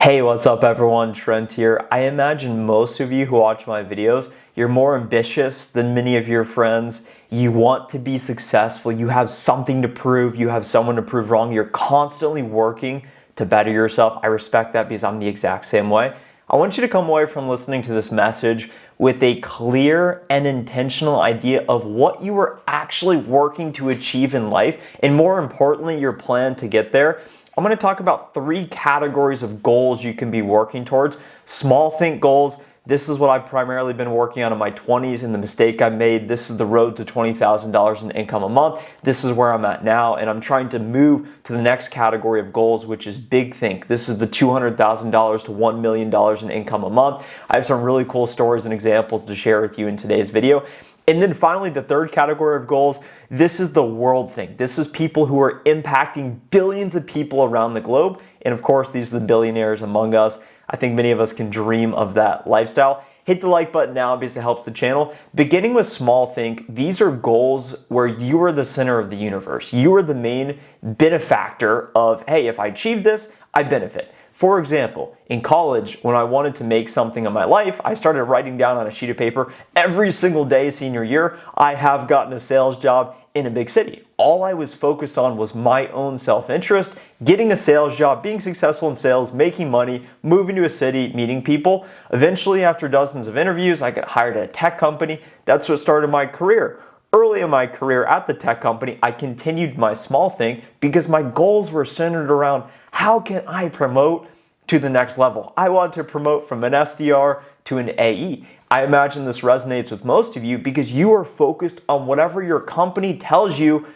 Hey, what's up everyone? Trent here. I imagine most of you who watch my videos, you're more ambitious than many of your friends. You want to be successful. You have something to prove. You have someone to prove wrong. You're constantly working to better yourself. I respect that because I'm the exact same way. I want you to come away from listening to this message with a clear and intentional idea of what you are actually working to achieve in life, and more importantly, your plan to get there. I'm going to talk about 3 categories of goals you can be working towards. Small think goals. This is what I've primarily been working on in my 20s and the mistake I made. This is the road to $20,000 in income a month. This is where I'm at now, and I'm trying to move to the next category of goals, which is big think. This is the $200,000 to $1 million in income a month. I have some really cool stories and examples to share with you in today's video. And then finally, the third category of goals, this is the world thing. This is people who are impacting billions of people around the globe. And of course, these are the billionaires among us. I think many of us can dream of that lifestyle. Hit the like button now because it helps the channel. Beginning with small think, these are goals where you are the center of the universe. You are the main benefactor of, hey, if I achieve this, I benefit. For example, in college, when I wanted to make something of my life, I started writing down on a sheet of paper every single day senior year, I have gotten a sales job in a big city. All I was focused on was my own self-interest, getting a sales job, being successful in sales, making money, moving to a city, meeting people. Eventually, after dozens of interviews, I got hired at a tech company. That's what started my career. Early in my career at the tech company, I continued my small thing because my goals were centered around how can I promote to the next level. I want to promote from an SDR to an AE. I imagine this resonates with most of you because you are focused on whatever your company tells you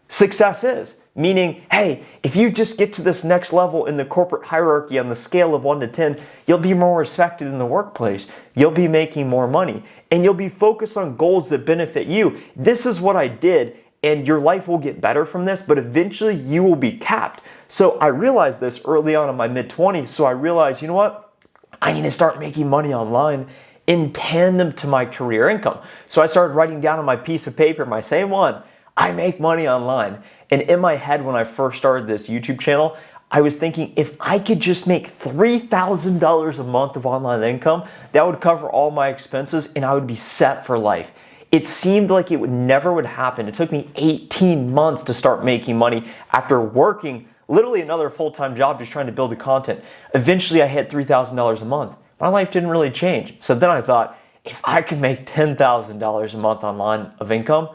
success is. Meaning, hey, if you just get to this next level in the corporate hierarchy on the scale of 1 to 10, you'll be more respected in the workplace. You'll be making more money, and you'll be focused on goals that benefit you. This is what I did, and your life will get better from this, but eventually you will be capped. So I realized this early on in my mid-20s, so I realized, you know what? I need to start making money online in tandem to my career income. So I started writing down on my piece of paper, my same one, I make money online. And in my head, when I first started this YouTube channel, I was thinking if I could just make $3,000 a month of online income, that would cover all my expenses and I would be set for life. It seemed like it never would happen. It took me 18 months to start making money after working literally another full-time job just trying to build the content. Eventually, I hit $3,000 a month. My life didn't really change. So then I thought, if I could make $10,000 a month online of income,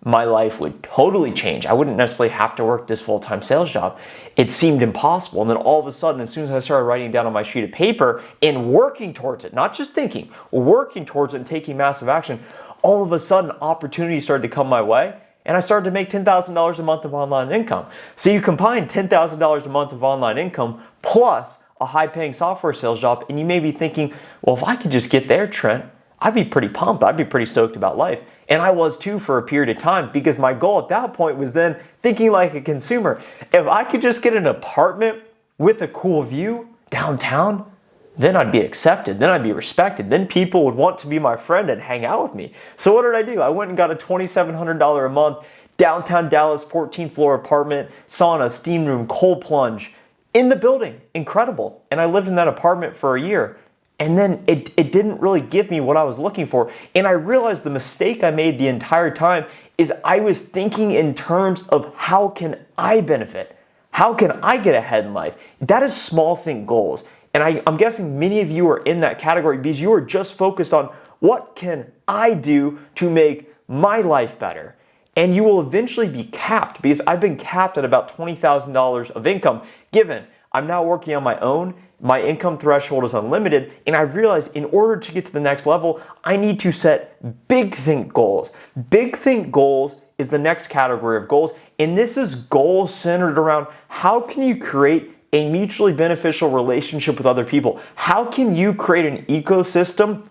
my life would totally change. I wouldn't necessarily have to work this full-time sales job. It seemed impossible. And then all of a sudden, as soon as I started writing down on my sheet of paper and working towards it, not just thinking, working towards it and taking massive action, all of a sudden, opportunities started to come my way. And I started to make $10,000 a month of online income. So you combine $10,000 a month of online income plus a high-paying software sales job, and you may be thinking, well, if I could just get there, Trent, I'd be pretty pumped. I'd be pretty stoked about life. And I was too for a period of time because my goal at that point was then thinking like a consumer. If I could just get an apartment with a cool view downtown, then I'd be accepted, then I'd be respected, then people would want to be my friend and hang out with me. So what did I do? I went and got a $2,700 a month downtown Dallas 14-floor apartment, sauna, steam room, cold plunge in the building. Incredible. And I lived in that apartment for a year. And then it didn't really give me what I was looking for. And I realized the mistake I made the entire time is I was thinking in terms of how can I benefit? How can I get ahead in life? That is small think goals. And I'm guessing many of you are in that category because you are just focused on what can I do to make my life better? And you will eventually be capped because I've been capped at about $20,000 of income given I'm now working on my own. My income threshold is unlimited, and I've realized in order to get to the next level, I need to set big think goals. Big think goals is the next category of goals, and this is goals centered around how can you create a mutually beneficial relationship with other people? How can you create an ecosystem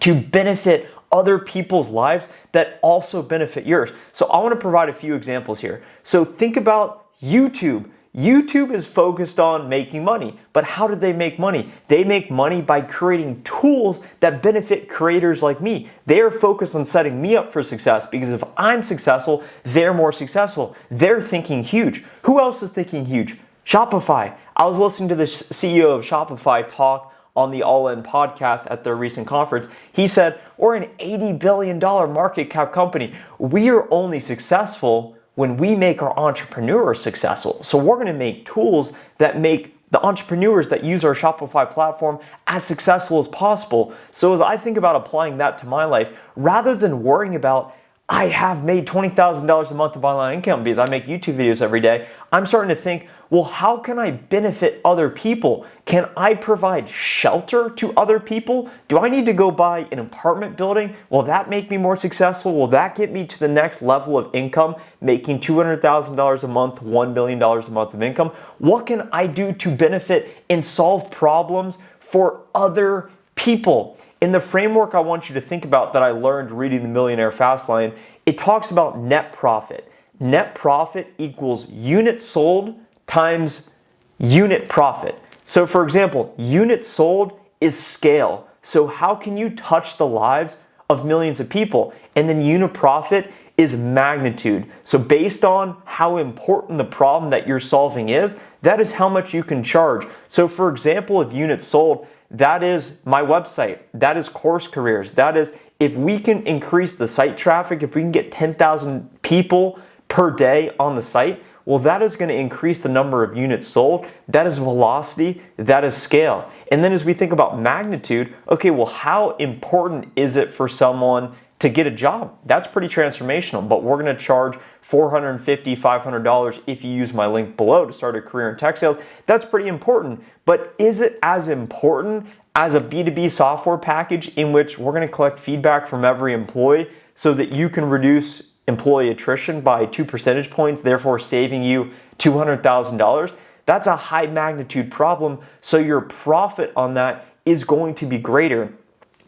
to benefit other people's lives that also benefit yours? So I want to provide a few examples here. So think about YouTube. YouTube is focused on making money, but how do they make money? They make money by creating tools that benefit creators like me. They are focused on setting me up for success because if I'm successful, they're more successful. They're thinking huge. Who else is thinking huge? Shopify. I was listening to the CEO of Shopify talk on the All In podcast at their recent conference. He said, we're an $80 billion market cap company. We are only successful when we make our entrepreneurs successful. So we're going to make tools that make the entrepreneurs that use our Shopify platform as successful as possible. So as I think about applying that to my life, rather than worrying about, I have made $20,000 a month of online income because I make YouTube videos every day, I'm starting to think, well, how can I benefit other people? Can I provide shelter to other people? Do I need to go buy an apartment building? Will that make me more successful? Will that get me to the next level of income, making $200,000 a month, $1 million a month of income? What can I do to benefit and solve problems for other people? In the framework I want you to think about that I learned reading The Millionaire Fastlane, it talks about net profit. Net profit equals units sold times unit profit. So for example, units sold is scale. So how can you touch the lives of millions of people? And then unit profit is magnitude. So based on how important the problem that you're solving is, that is how much you can charge. So for example, of units sold, that is my website, that is Course Careers, that is if we can increase the site traffic, if we can get 10,000 people per day on the site, well, that is going to increase the number of units sold. That is velocity, that is scale. And then as we think about magnitude, okay, well, how important is it for someone to get a job? That's pretty transformational, but we're going to charge $450, $500 if you use my link below to start a career in tech sales. That's pretty important, but is it as important as a B2B software package in which we're going to collect feedback from every employee so that you can reduce employee attrition by 2 percentage points, therefore saving you $200,000? That's a high magnitude problem, so your profit on that is going to be greater.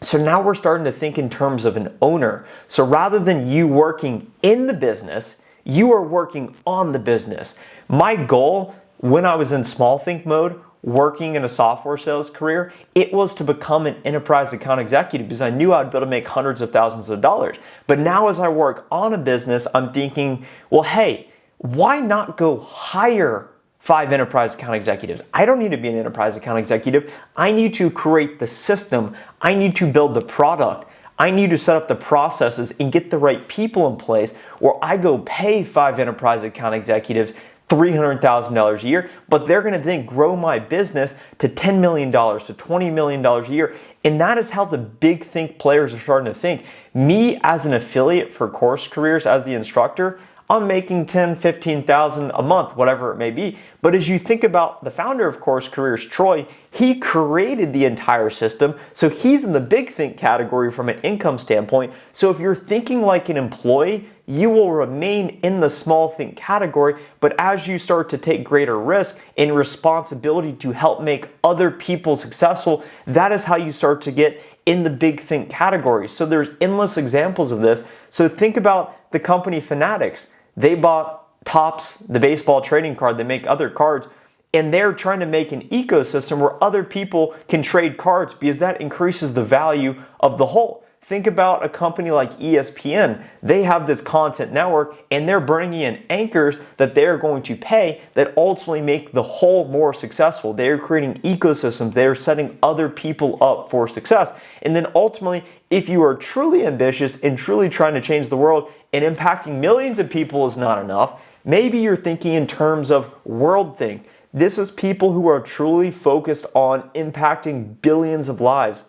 So now we're starting to think in terms of an owner. So rather than you working in the business, you are working on the business. My goal when I was in small think mode, working in a software sales career, it was to become an enterprise account executive because I knew I'd be able to make hundreds of thousands of dollars. But now as I work on a business, I'm thinking, well, hey, why not go hire 5 enterprise account executives? I don't need to be an enterprise account executive. I need to create the system. I need to build the product. I need to set up the processes and get the right people in place where I go pay 5 enterprise account executives $300,000 a year, but they're going to then grow my business to $10 million, to $20 million a year. And that is how the big think players are starting to think. Me as an affiliate for Course Careers, as the instructor, I'm making $10,000, $15,000 a month, whatever it may be. But as you think about the founder of Course Careers, Troy, he created the entire system. So he's in the big think category from an income standpoint. So if you're thinking like an employee, you will remain in the small think category. But as you start to take greater risk and responsibility to help make other people successful, that is how you start to get in the big think category. So there's endless examples of this. So think about the company Fanatics. They bought Topps, the baseball trading card. They make other cards, and they're trying to make an ecosystem where other people can trade cards because that increases the value of the whole. Think about a company like ESPN. They have this content network, and they're bringing in anchors that they're going to pay that ultimately make the whole more successful. They're creating ecosystems. They're setting other people up for success. And then ultimately, if you are truly ambitious and truly trying to change the world and impacting millions of people is not enough, maybe you're thinking in terms of world think. This is people who are truly focused on impacting billions of lives,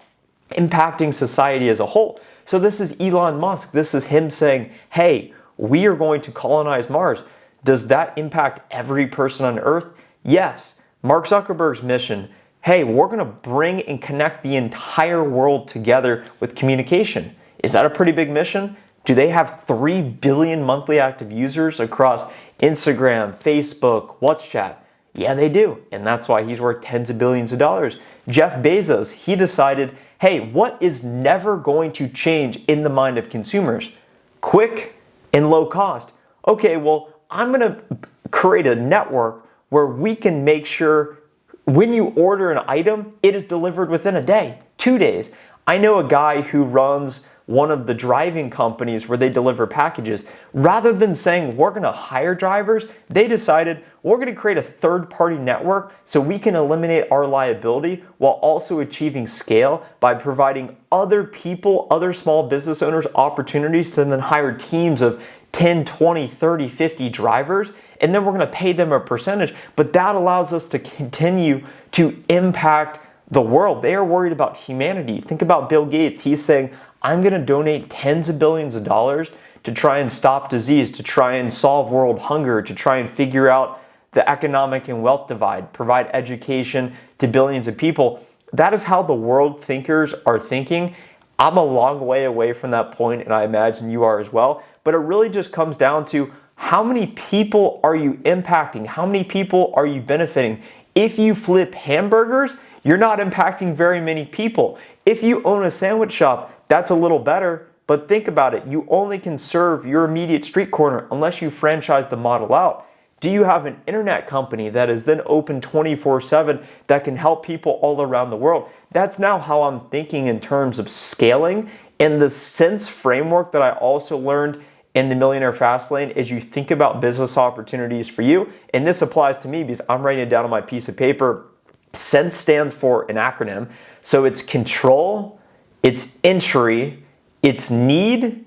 impacting society as a whole. So this is Elon Musk. This is him saying, hey, we are going to colonize Mars. Does that impact every person on Earth? Yes. Mark Zuckerberg's mission, hey, we're going to bring and connect the entire world together with communication. Is that a pretty big mission? Do they have 3 billion monthly active users across Instagram, Facebook, WhatsApp? Yeah, they do. And that's why he's worth tens of billions of dollars. Jeff Bezos, he decided, hey, what is never going to change in the mind of consumers? Quick and low cost. Okay, well, I'm going to create a network where we can make sure when you order an item, it is delivered within a day, 2 days. I know a guy who runs one of the driving companies where they deliver packages. Rather than saying we're going to hire drivers, they decided we're going to create a third-party network so we can eliminate our liability while also achieving scale by providing other people, other small business owners opportunities to then hire teams of 10, 20, 30, 50 drivers, and then we're going to pay them a percentage. But that allows us to continue to impact the world. They are worried about humanity. Think about Bill Gates. He's saying, I'm going to donate tens of billions of dollars to try and stop disease, to try and solve world hunger, to try and figure out the economic and wealth divide, provide education to billions of people. That is how the world thinkers are thinking. I'm a long way away from that point, and I imagine you are as well. But it really just comes down to how many people are you impacting? How many people are you benefiting? If you flip hamburgers, you're not impacting very many people. If you own a sandwich shop, that's a little better, but think about it. You only can serve your immediate street corner unless you franchise the model out. Do you have an internet company that is then open 24/7 that can help people all around the world? That's now how I'm thinking in terms of scaling. And the sense framework that I also learned in the Millionaire Fastlane is you think about business opportunities for you. And this applies to me because I'm writing it down on my piece of paper. Sense stands for an acronym. So it's control, it's entry, it's need,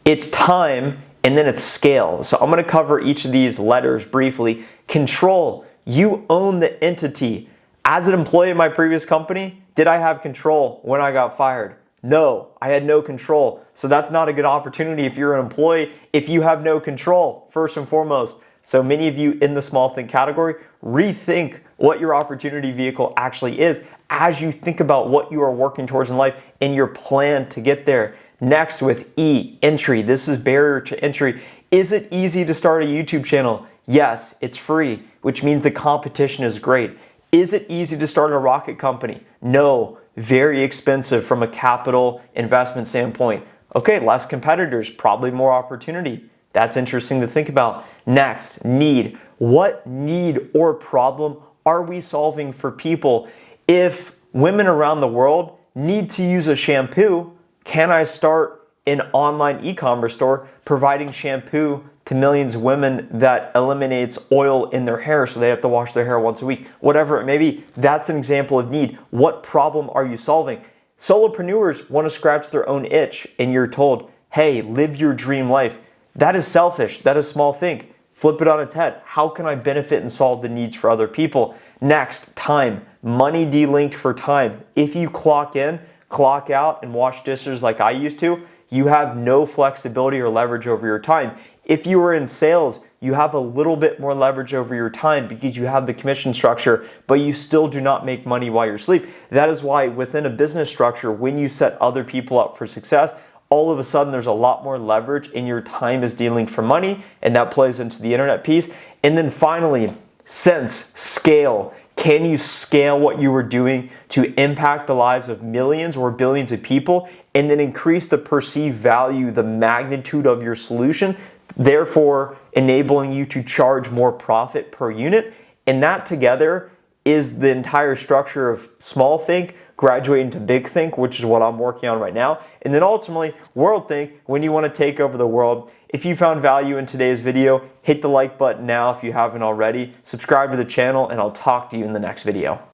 it's time, and then it's scale. So I'm going to cover each of these letters briefly. Control, you own the entity. As an employee in my previous company, did I have control when I got fired? No, I had no control. So that's not a good opportunity if you're an employee, if you have no control, first and foremost. So many of you in the small think category, rethink what your opportunity vehicle actually is as you think about what you are working towards in life and your plan to get there. Next with E, entry. This is barrier to entry. Is it easy to start a YouTube channel? Yes, it's free, which means the competition is great. Is it easy to start a rocket company? No, very expensive from a capital investment standpoint. Okay, less competitors, probably more opportunity. That's interesting to think about. Next, need. What need or problem are we solving for people? If women around the world need to use a shampoo, can I start an online e-commerce store providing shampoo to millions of women that eliminates oil in their hair so they have to wash their hair once a week? Whatever it may be, that's an example of need. What problem are you solving? Solopreneurs want to scratch their own itch and you're told, hey, live your dream life. That is selfish. That is small think. Flip it on its head. How can I benefit and solve the needs for other people? Next, time. Money delinked for time. If you clock in, clock out, and wash dishes like I used to, you have no flexibility or leverage over your time. If you are in sales, you have a little bit more leverage over your time because you have the commission structure, but you still do not make money while you're asleep. That is why within a business structure, when you set other people up for success, all of a sudden there's a lot more leverage and your time is dealing for money, and that plays into the internet piece. And then finally, sense, scale. Can you scale what you are doing to impact the lives of millions or billions of people and then increase the perceived value, the magnitude of your solution, therefore enabling you to charge more profit per unit? And that together is the entire structure of small think graduating to big think, which is what I'm working on right now. And then ultimately, world think, when you want to take over the world. If you found value in today's video, hit the like button now if you haven't already. Subscribe to the channel, and I'll talk to you in the next video.